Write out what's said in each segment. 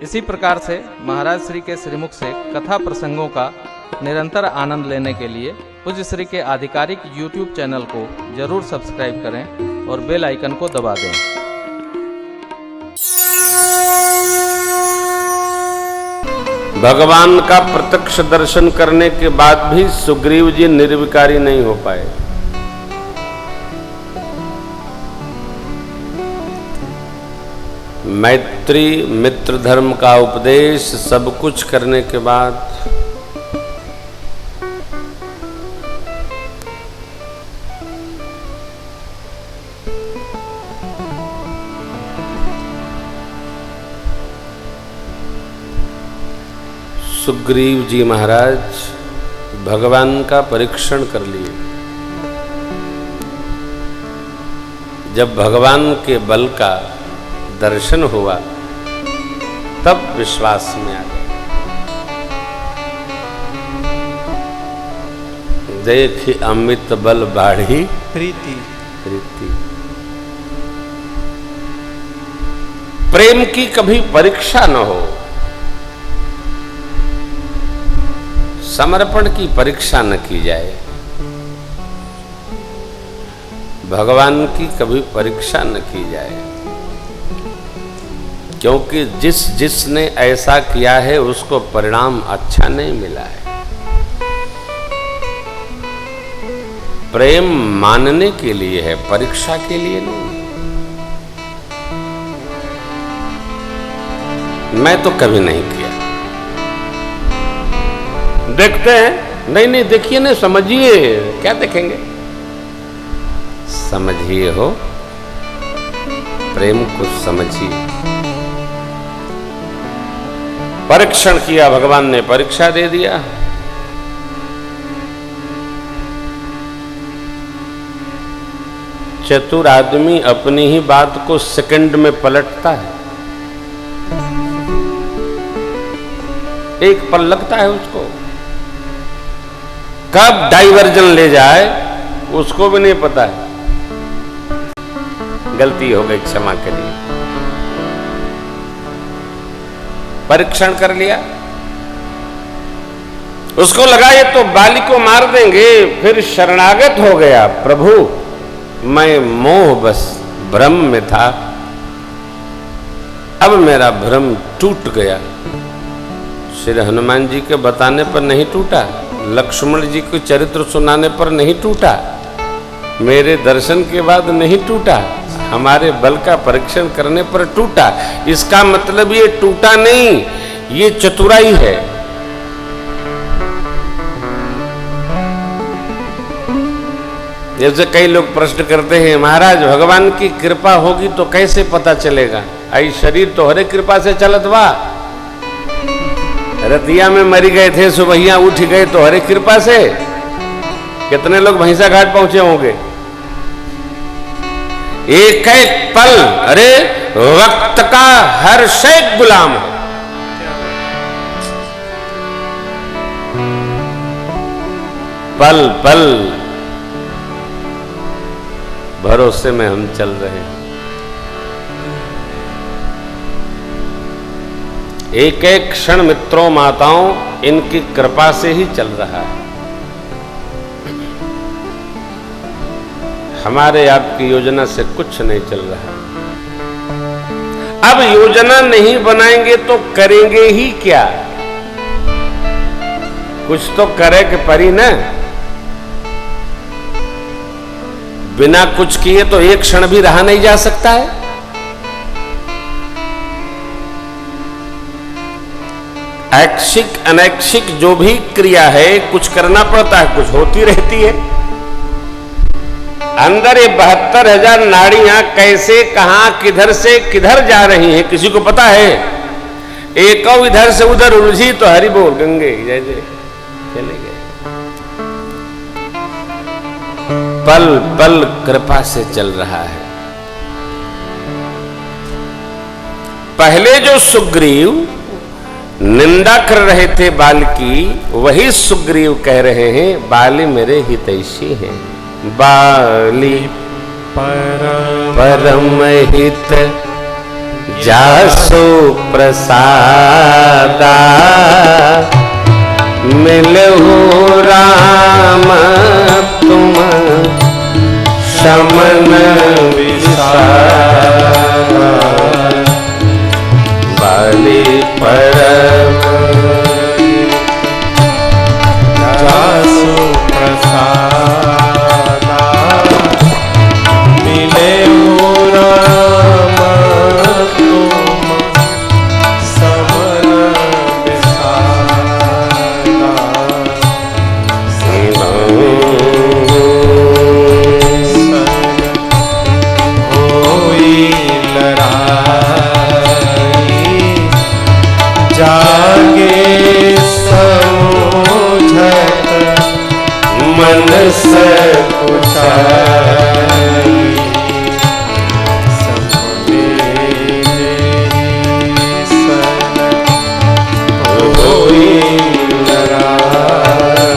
इसी प्रकार से महाराज श्री के श्रीमुख से कथा प्रसंगों का निरंतर आनंद लेने के लिए पूज्य श्री के आधिकारिक YouTube चैनल को जरूर सब्सक्राइब करें और बेल आइकन को दबा दें। भगवान का प्रत्यक्ष दर्शन करने के बाद भी सुग्रीव जी निर्विकारी नहीं हो पाए। मैत्री मित्र धर्म का उपदेश सब कुछ करने के बाद सुग्रीव जी महाराज भगवान का परीक्षण कर लिए। जब भगवान के बल का दर्शन हुआ तब विश्वास में आ गए। देखी अमित बल बाढ़ी प्रीति प्रीति। प्रेम की कभी परीक्षा न हो, समर्पण की परीक्षा न की जाए, भगवान की कभी परीक्षा न की जाए, क्योंकि जिसने ऐसा किया है उसको परिणाम अच्छा नहीं मिला है। प्रेम मानने के लिए है, परीक्षा के लिए नहीं। मैं तो कभी नहीं किया। देखते हैं, नहीं देखिए ना, समझिए। क्या देखेंगे? समझिए हो, प्रेम को समझिए। परीक्षण किया, भगवान ने परीक्षा दे दिया। चतुर आदमी अपनी ही बात को सेकंड में पलटता है। एक पल लगता है उसको, कब डाइवर्जन ले जाए उसको भी नहीं पता है। गलती हो गई, क्षमा करिए। परीक्षण कर लिया, उसको लगा ये तो बाली को मार देंगे, फिर शरणागत हो गया। प्रभु मैं मोह बस भ्रम में था, अब मेरा भ्रम टूट गया। श्री हनुमान जी के बताने पर नहीं टूटा, लक्ष्मण जी को चरित्र सुनाने पर नहीं टूटा, मेरे दर्शन के बाद नहीं टूटा, हमारे बल का परीक्षण करने पर टूटा। इसका मतलब ये टूटा नहीं, ये चतुराई है। जैसे कई लोग प्रश्न करते हैं, महाराज भगवान की कृपा होगी तो कैसे पता चलेगा? आई शरीर तो हरे कृपा से चलत बा। रतिया में मरी गए थे, सुबहिया उठ गए तो हरे कृपा से। कितने लोग भैंसा घाट पहुंचे होंगे? एक एक पल, अरे वक्त का हर शेख गुलाम है। पल पल भरोसे में हम चल रहे हैं। एक एक क्षण मित्रों माताओं इनकी कृपा से ही चल रहा है। हमारे आपकी योजना से कुछ नहीं चल रहा। अब योजना नहीं बनाएंगे तो करेंगे ही क्या? कुछ तो करे कि परी न। बिना कुछ किए तो एक क्षण भी रहा नहीं जा सकता है। ऐच्छिक अनैच्छिक जो भी क्रिया है, कुछ करना पड़ता है, कुछ होती रहती है। अंदर ये 72,000 नाड़ियां कैसे, कहां, किधर से किधर जा रही हैं, किसी को पता है? एक इधर से उधर उलझी तो हरि बोल गंगे जय जय चले गए। पल पल कृपा से चल रहा है। पहले जो सुग्रीव निंदा कर रहे थे बाल की, वही सुग्रीव कह रहे हैं बाली मेरे हितैषी हैं। बाली परम हित जासो प्रसादा मिलहु राम तुम शमन विषादा बाली परम जासु प्रसादा मिले राम तुम समन विषादा होई लड़ाई जागे समझत मन से कुचाई होई लड़ाई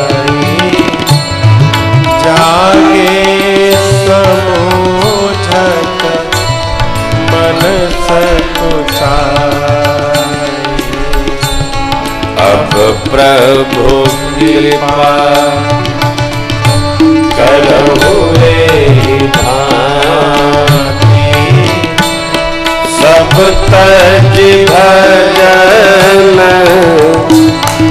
जागे समझत मन से कुचाई अब प्रभु कृपा करहु रे भांति सब तज भजन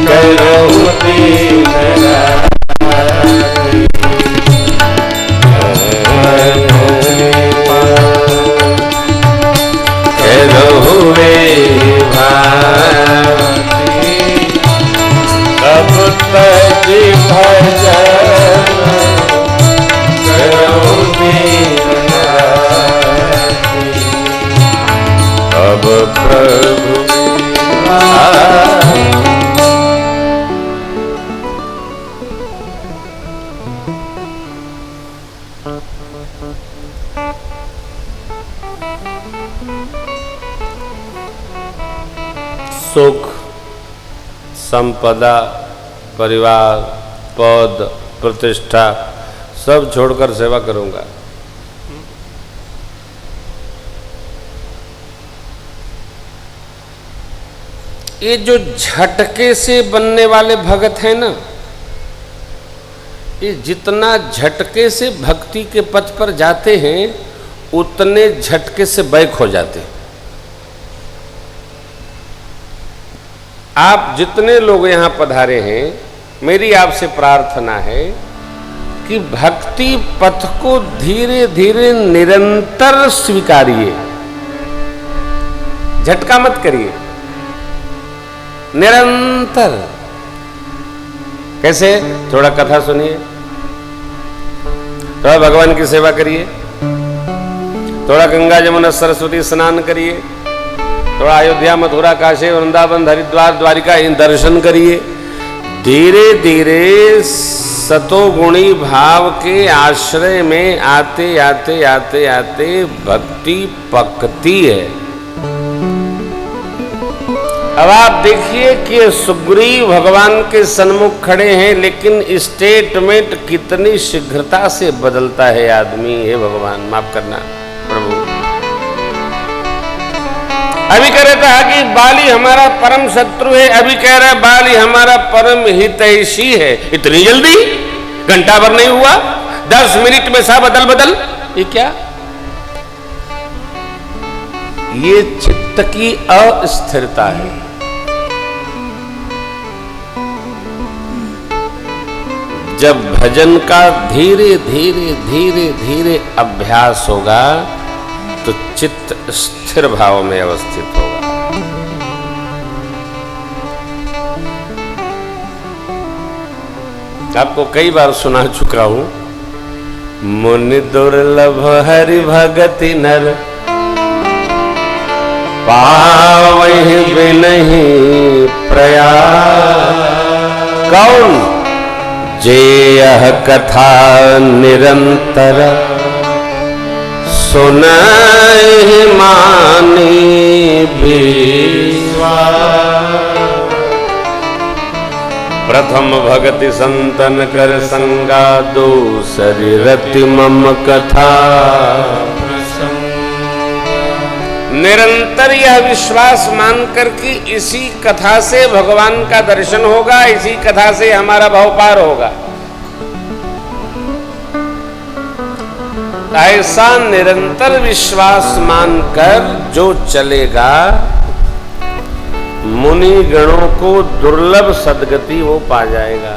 करहु दीन राति। करहु रे भांति सब तज भजन करहु दीन राति। अब प्रभु सुख संपदा परिवार पद प्रतिष्ठा सब छोड़कर सेवा करूंगा। ये जो झटके से बनने वाले भगत हैं ना, ये जितना झटके से भक्ति के पथ पर जाते हैं उतने झटके से बैक हो जाते हैं। आप जितने लोग यहाँ पधारे हैं, मेरी आपसे प्रार्थना है कि भक्ति पथ को धीरे धीरे निरंतर स्वीकारिए, झटका मत करिए, निरंतर। कैसे? थोड़ा कथा सुनिए, थोड़ा भगवान की सेवा करिए, थोड़ा गंगा जमुना सरस्वती स्नान करिए, थोड़ा अयोध्या मथुरा काशी वृंदावन हरिद्वार द्वारिका इन दर्शन करिए। धीरे धीरे सतोगुणी भाव के आश्रय में आते आते आते आते भक्ति पकती है। अब आप देखिए कि सुग्रीव भगवान के सन्मुख खड़े हैं, लेकिन स्टेटमेंट कितनी शीघ्रता से बदलता है आदमी। हे भगवान माफ करना प्रभु। अभी कह रहा था कि बाली हमारा परम शत्रु है, अभी कह रहा है बाली हमारा परम हितैषी है। इतनी जल्दी? घंटा भर नहीं हुआ, 10 मिनट में सब अदल बदल। ये क्या? ये चित्त की अस्थिरता है। जब भजन का धीरे धीरे धीरे धीरे अभ्यास होगा तो चित्त स्थिर भाव में अवस्थित होगा। आपको कई बार सुना चुका हूं, मुनि दुर्लभ हरि भगति नर पावहि बिनहि प्रयास। कौन? जे यह कथा निरंतर सुनाए मानी विश्वास। प्रथम भगति संतन कर संगा, दूसरी रति मम कथा निरंतर यह विश्वास मानकर कि इसी कथा से भगवान का दर्शन होगा, इसी कथा से हमारा भव पार होगा, ऐसा निरंतर विश्वास मानकर जो चलेगा, मुनि गणों को दुर्लभ सद्गति वो पा जाएगा।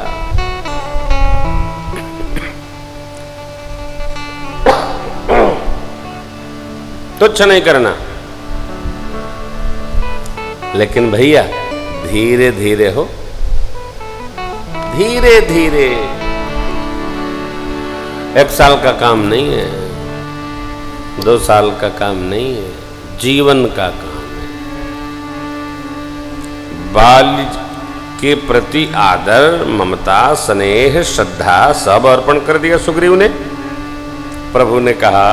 तुच्छ नहीं करना, लेकिन भैया धीरे धीरे हो, धीरे धीरे। 1 साल का काम नहीं है, 2 साल का काम नहीं है, जीवन का काम है। बाल के प्रति आदर, ममता, स्नेह, श्रद्धा सब अर्पण कर दिया सुग्रीव ने। प्रभु ने कहा,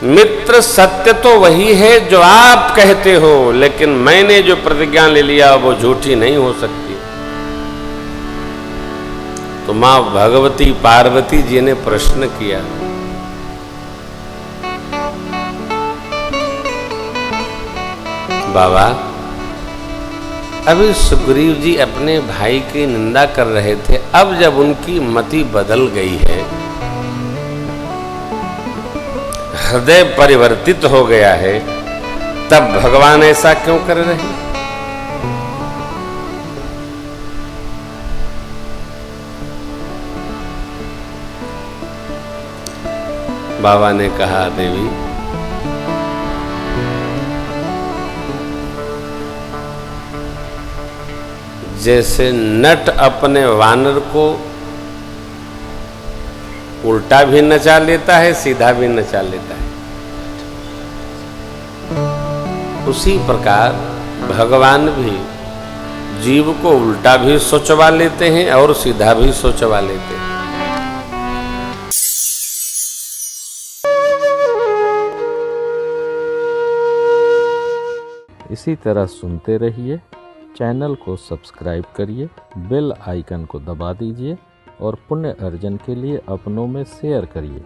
मित्र सत्य तो वही है जो आप कहते हो, लेकिन मैंने जो प्रतिज्ञा ले लिया वो झूठी नहीं हो सकती। तो मां भगवती पार्वती जी ने प्रश्न किया, बाबा अभी सुग्रीव जी अपने भाई की निंदा कर रहे थे, अब जब उनकी मति बदल गई है, हृदय परिवर्तित हो गया है, तब भगवान ऐसा क्यों कर रहे हैं? बाबा ने कहा, देवी जैसे नट अपने वानर को उल्टा भी नचा लेता है, सीधा भी नचा लेता है, उसी प्रकार भगवान भी जीव को उल्टा भी सोचवा लेते हैं और सीधा भी सोचवा लेते हैं। इसी तरह सुनते रहिए, चैनल को सब्सक्राइब करिए, बेल आइकन को दबा दीजिए और पुण्य अर्जन के लिए अपनों में शेयर करिए।